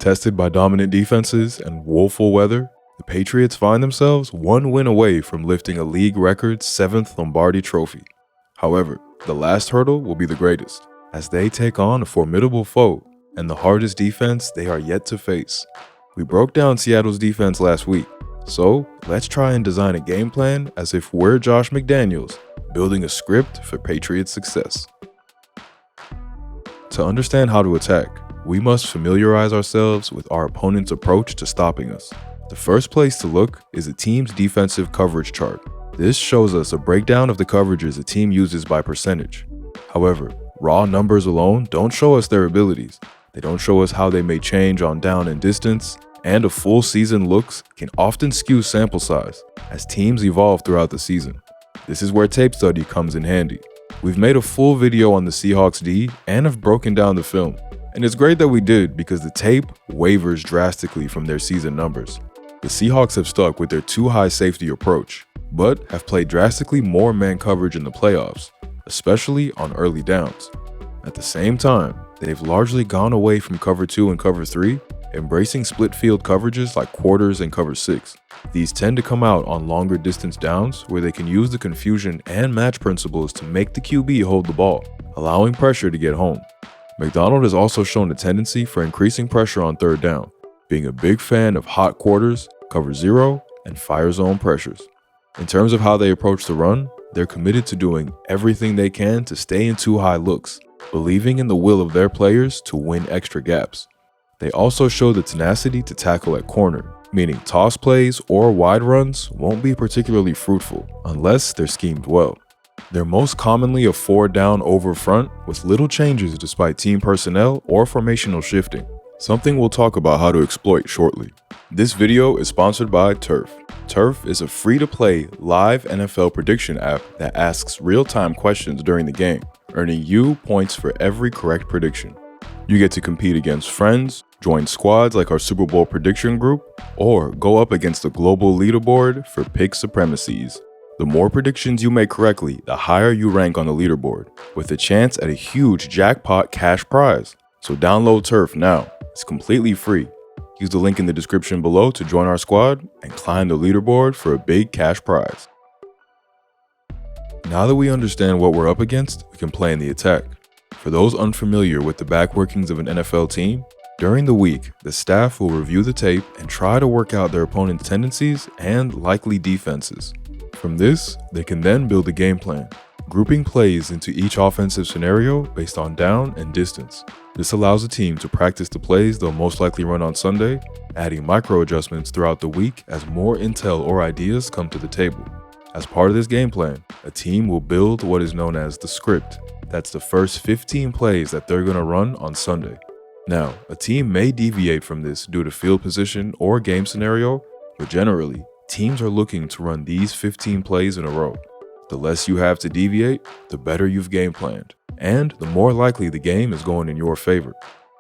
Tested by dominant defenses and woeful weather, the Patriots find themselves one win away from lifting a league record 7th Lombardi trophy. However, the last hurdle will be the greatest, as they take on a formidable foe and the hardest defense they are yet to face. We broke down Seattle's defense last week, so let's try and design a game plan as if we're Josh McDaniels, building a script for Patriots success. To understand how to attack, we must familiarize ourselves with our opponent's approach to stopping us. The first place to look is a team's defensive coverage chart. This shows us a breakdown of the coverages a team uses by percentage. However, raw numbers alone don't show us their abilities. They don't show us how they may change on down and distance, and a full season looks can often skew sample size as teams evolve throughout the season. This is where tape study comes in handy. We've made a full video on the Seahawks D and have broken down the film. And it's great that we did because the tape wavers drastically from their season numbers. The Seahawks have stuck with their too high safety approach, but have played drastically more man coverage in the playoffs, especially on early downs. At the same time, they've largely gone away from cover 2 and cover 3, embracing split field coverages like quarters and cover 6. These tend to come out on longer distance downs where they can use the confusion and match principles to make the QB hold the ball, allowing pressure to get home. McDonald has also shown a tendency for increasing pressure on third down, being a big fan of hot quarters, cover 0, and fire zone pressures. In terms of how they approach the run, they're committed to doing everything they can to stay in too high looks, believing in the will of their players to win extra gaps. They also show the tenacity to tackle at corner, meaning toss plays or wide runs won't be particularly fruitful unless they're schemed well. They're most commonly a 4-down over front with little changes despite team personnel or formational shifting, something we'll talk about how to exploit shortly. This video is sponsored by Turf. Turf is a free-to-play live NFL prediction app that asks real-time questions during the game, earning you points for every correct prediction. You get to compete against friends, join squads like our Super Bowl prediction group, or go up against the global leaderboard for pick supremacies. The more predictions you make correctly, the higher you rank on the leaderboard, with a chance at a huge jackpot cash prize. So download Turf now. It's completely free. Use the link in the description below to join our squad and climb the leaderboard for a big cash prize. Now that we understand what we're up against, we can plan the attack. For those unfamiliar with the back workings of an NFL team, during the week, the staff will review the tape and try to work out their opponent's tendencies and likely defenses. From this, they can then build a game plan, grouping plays into each offensive scenario based on down and distance. This allows the team to practice the plays they'll most likely run on Sunday, adding micro adjustments throughout the week as more intel or ideas come to the table. As part of this game plan, a team will build what is known as the script. That's the first 15 plays that they're going to run on Sunday. Now, a team may deviate from this due to field position or game scenario, but generally, teams are looking to run these 15 plays in a row. The less you have to deviate, the better you've game planned, and the more likely the game is going in your favor.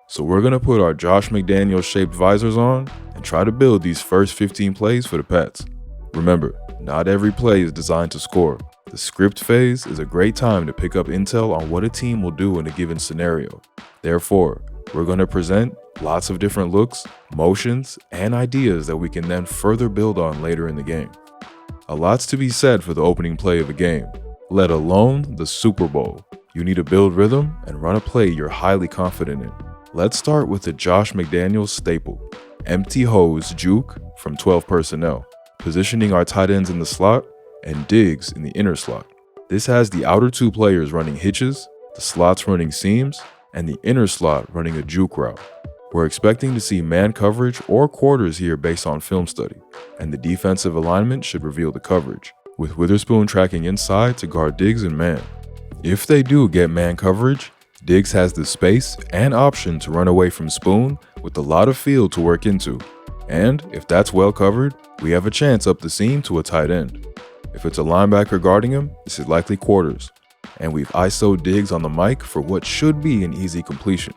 So we're going to put our Josh McDaniels shaped visors on and try to build these first 15 plays for the Pats. Remember, not every play is designed to score. The script phase is a great time to pick up intel on what a team will do in a given scenario. Therefore, we're going to present lots of different looks, motions, and ideas that we can then further build on later in the game. A lot's to be said for the opening play of a game, let alone the Super Bowl. You need to build rhythm and run a play you're highly confident in. Let's start with the Josh McDaniels staple, empty hose juke from 12 personnel, positioning our tight ends in the slot and Diggs in the inner slot. This has the outer two players running hitches, the slots running seams, and the inner slot running a juke route. We're expecting to see man coverage or quarters here based on film study, and the defensive alignment should reveal the coverage, with Witherspoon tracking inside to guard Diggs and man. If they do get man coverage, Diggs has the space and option to run away from Spoon with a lot of field to work into, and if that's well covered, we have a chance up the seam to a tight end. If it's a linebacker guarding him, this is likely quarters, and we've ISO'd Diggs on the mic for what should be an easy completion.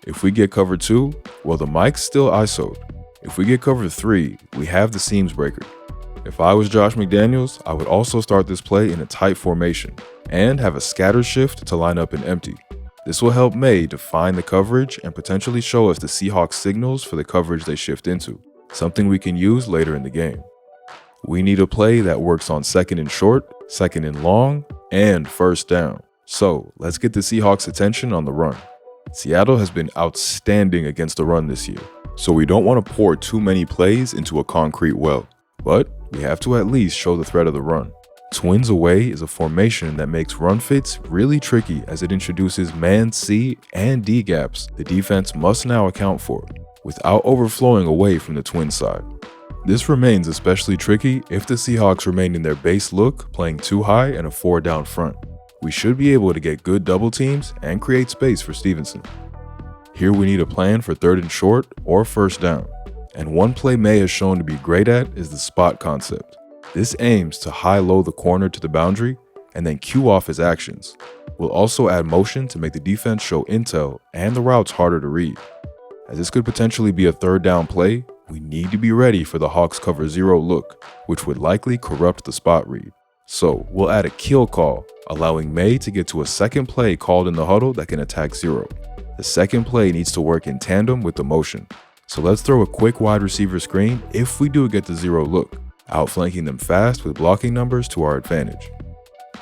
If we get cover 2, well, the mic's still ISO'd. If we get cover 3, we have the seams breaker. If I was Josh McDaniels, I would also start this play in a tight formation and have a scatter shift to line up in empty. This will help May define the coverage and potentially show us the Seahawks signals for the coverage they shift into, something we can use later in the game. We need a play that works on 2nd and short, 2nd and long, and 1st down. So let's get the Seahawks' attention on the run. Seattle has been outstanding against the run this year, so we don't want to pour too many plays into a concrete well, but we have to at least show the threat of the run. Twins away is a formation that makes run fits really tricky as it introduces man C and D gaps the defense must now account for, without overflowing away from the twin side. This remains especially tricky if the Seahawks remain in their base look, playing too high and a 4-down front. We should be able to get good double teams and create space for Stevenson. Here we need a plan for 3rd and short or 1st down, and one play May has shown to be great at is the spot concept. This aims to high-low the corner to the boundary and then cue off his actions. We'll also add motion to make the defense show intel and the routes harder to read. As this could potentially be a 3rd down play, we need to be ready for the Hawks cover 0 look, which would likely corrupt the spot read. So we'll add a kill call, allowing May to get to a 2nd play called in the huddle that can attack 0. The 2nd play needs to work in tandem with the motion. So let's throw a quick wide receiver screen if we do get the 0 look, outflanking them fast with blocking numbers to our advantage.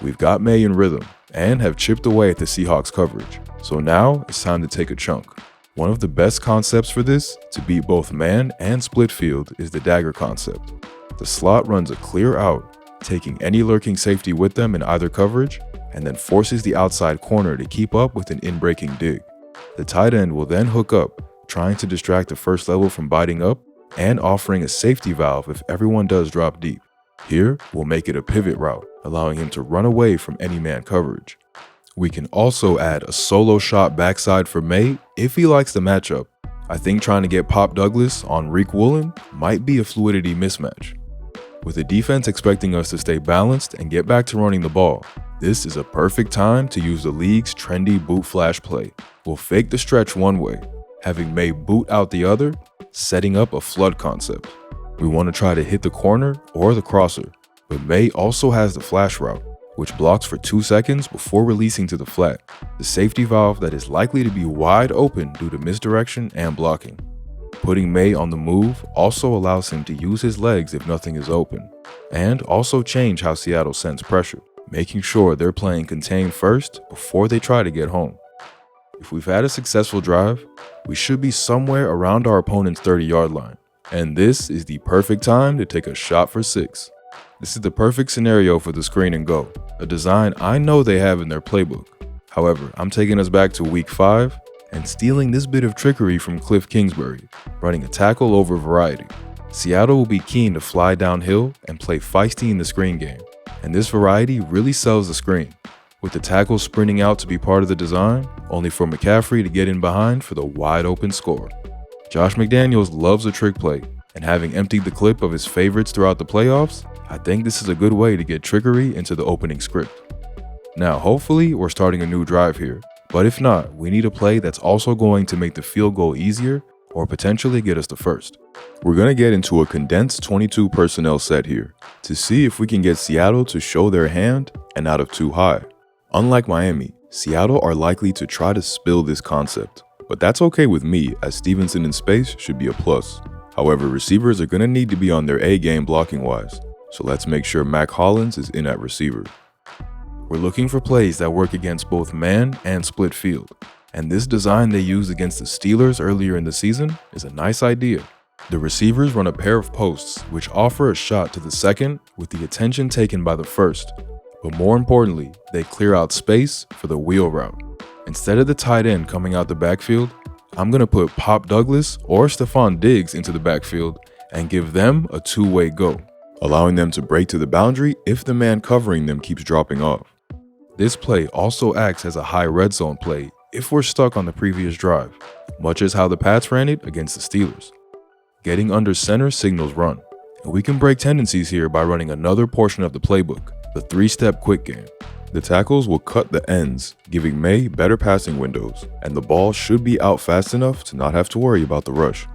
We've got May in rhythm and have chipped away at the Seahawks coverage, so now it's time to take a chunk. One of the best concepts for this, to beat both man and split field, is the dagger concept. The slot runs a clear out, taking any lurking safety with them in either coverage, and then forces the outside corner to keep up with an in-breaking dig. The tight end will then hook up, trying to distract the first level from biting up, and offering a safety valve if everyone does drop deep. Here, we'll make it a pivot route, allowing him to run away from any man coverage. We can also add a solo shot backside for May if he likes the matchup. I think trying to get Pop Douglas on Reek Woolen might be a fluidity mismatch. With the defense expecting us to stay balanced and get back to running the ball, this is a perfect time to use the league's trendy boot flash play. We'll fake the stretch one way, having May boot out the other, setting up a flood concept. We want to try to hit the corner or the crosser, but May also has the flash route, which blocks for 2 seconds before releasing to the flat, the safety valve that is likely to be wide open due to misdirection and blocking. Putting May on the move also allows him to use his legs if nothing is open, and also change how Seattle sends pressure, making sure they're playing contained first before they try to get home. If we've had a successful drive, we should be somewhere around our opponent's 30-yard line, and this is the perfect time to take a shot for 6. This is the perfect scenario for the screen and go, a design I know they have in their playbook. However, I'm taking us back to week 5 and stealing this bit of trickery from Cliff Kingsbury, running a tackle over variety. Seattle will be keen to fly downhill and play feisty in the screen game, and this variety really sells the screen, with the tackle sprinting out to be part of the design, only for McCaffrey to get in behind for the wide open score. Josh McDaniels loves a trick play, and having emptied the clip of his favorites throughout the playoffs, I think this is a good way to get trickery into the opening script. Now, hopefully, we're starting a new drive here, but if not, we need a play that's also going to make the field goal easier or potentially get us the first. We're going to get into a condensed 22 personnel set here to see if we can get Seattle to show their hand and out of too high. Unlike Miami, Seattle are likely to try to spill this concept, but that's okay with me as Stevenson in space should be a plus. However, receivers are going to need to be on their A game blocking wise, so let's make sure Mac Hollins is in at receiver. We're looking for plays that work against both man and split field, and this design they used against the Steelers earlier in the season is a nice idea. The receivers run a pair of posts which offer a shot to the second with the attention taken by the first, but more importantly, they clear out space for the wheel route. Instead of the tight end coming out the backfield, I'm going to put Pop Douglas or Stephon Diggs into the backfield and give them a two-way go, allowing them to break to the boundary if the man covering them keeps dropping off. This play also acts as a high red zone play if we're stuck on the previous drive, much as how the Pats ran it against the Steelers. Getting under center signals run, and we can break tendencies here by running another portion of the playbook, the 3-step quick game. The tackles will cut the ends, giving May better passing windows, and the ball should be out fast enough to not have to worry about the rush.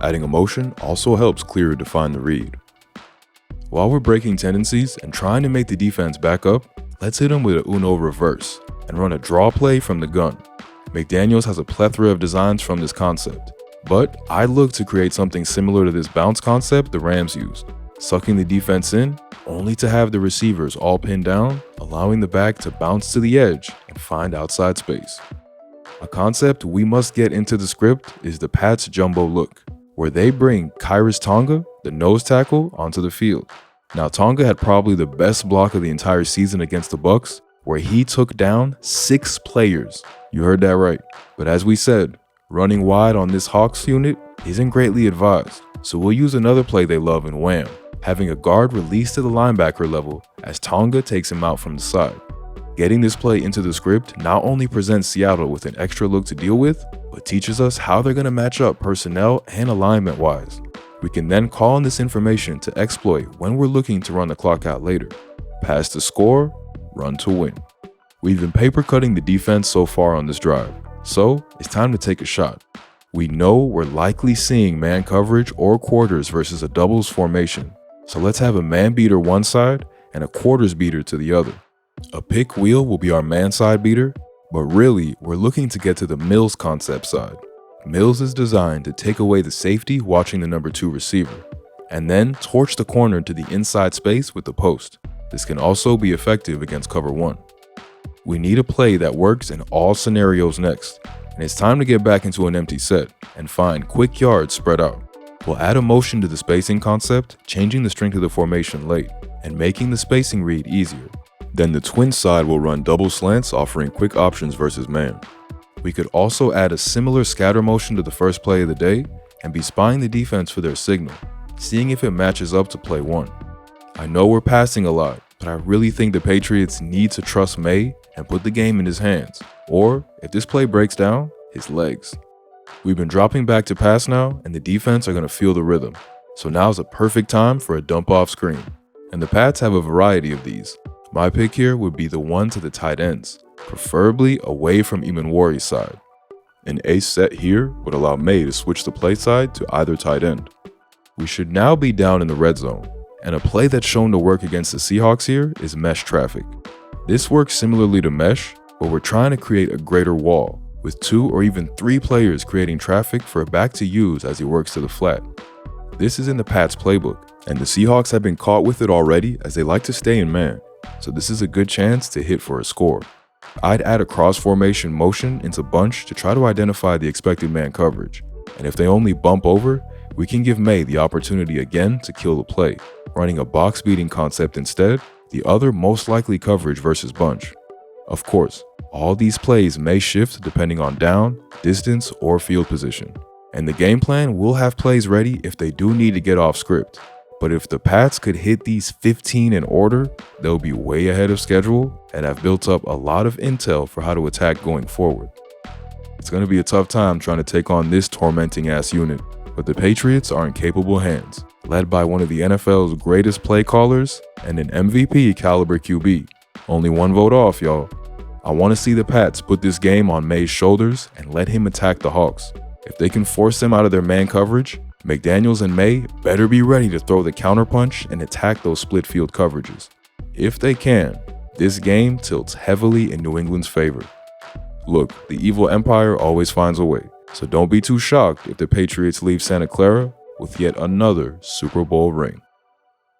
Adding a motion also helps clearer define the read. While we're breaking tendencies and trying to make the defense back up, let's hit them with an Uno reverse and run a draw play from the gun. McDaniels has a plethora of designs from this concept, but I look to create something similar to this bounce concept the Rams used, sucking the defense in only to have the receivers all pinned down, allowing the back to bounce to the edge and find outside space. A concept we must get into the script is the Pats jumbo look, where they bring Khyiris Tonga, the nose tackle, onto the field. Now Tonga had probably the best block of the entire season against the Bucs, where he took down 6 players. You heard that right. But as we said, running wide on this Hawks unit isn't greatly advised, so we'll use another play they love in Wham, having a guard released to the linebacker level as Tonga takes him out from the side. Getting this play into the script not only presents Seattle with an extra look to deal with, but teaches us how they're going to match up personnel and alignment wise. We can then call on this information to exploit when we're looking to run the clock out later. Pass to score, run to win. We've been paper cutting the defense so far on this drive, so it's time to take a shot. We know we're likely seeing man coverage or quarters versus a doubles formation, so let's have a man beater one side and a quarters beater to the other. A pick wheel will be our man side beater, but really we're looking to get to the Mills concept side. Mills is designed to take away the safety watching the number 2 receiver, and then torch the corner to the inside space with the post. This can also be effective against cover 1. We need a play that works in all scenarios next, and it's time to get back into an empty set and find quick yards spread out. We'll add a motion to the spacing concept, changing the strength of the formation late, and making the spacing read easier. Then the twin side will run double slants, offering quick options versus man. We could also add a similar scatter motion to the first play of the day and be spying the defense for their signal, seeing if it matches up to play 1. I know we're passing a lot, but I really think the Patriots need to trust May and put the game in his hands, or if this play breaks down, his legs. We've been dropping back to pass now, and the defense are going to feel the rhythm, so now's a perfect time for a dump off screen. And the Pats have a variety of these. My pick here would be the one to the tight ends, preferably away from Imanwari's side. An ace set here would allow May to switch the play side to either tight end. We should now be down in the red zone, and a play that's shown to work against the Seahawks here is mesh traffic. This works similarly to mesh, but we're trying to create a greater wall, with 2 or even 3 players creating traffic for a back to use as he works to the flat. This is in the Pats playbook, and the Seahawks have been caught with it already as they like to stay in man, so this is a good chance to hit for a score. I'd add a cross formation motion into bunch to try to identify the expected man coverage, and if they only bump over, we can give May the opportunity again to kill the play, running a box beating concept instead, the other most likely coverage versus bunch. Of course, all these plays may shift depending on down, distance, or field position, and the game plan will have plays ready if they do need to get off script. But if the Pats could hit these 15 in order, they'll be way ahead of schedule and have built up a lot of intel for how to attack going forward. It's going to be a tough time trying to take on this tormenting ass unit, but the Patriots are in capable hands, led by one of the NFL's greatest play callers and an MVP caliber QB. Only one vote off, y'all. I want to see the Pats put this game on May's shoulders and let him attack the Hawks. If they can force them out of their man coverage, McDaniels and May better be ready to throw the counterpunch and attack those split field coverages. If they can, this game tilts heavily in New England's favor. Look, the evil empire always finds a way, so don't be too shocked if the Patriots leave Santa Clara with yet another Super Bowl ring.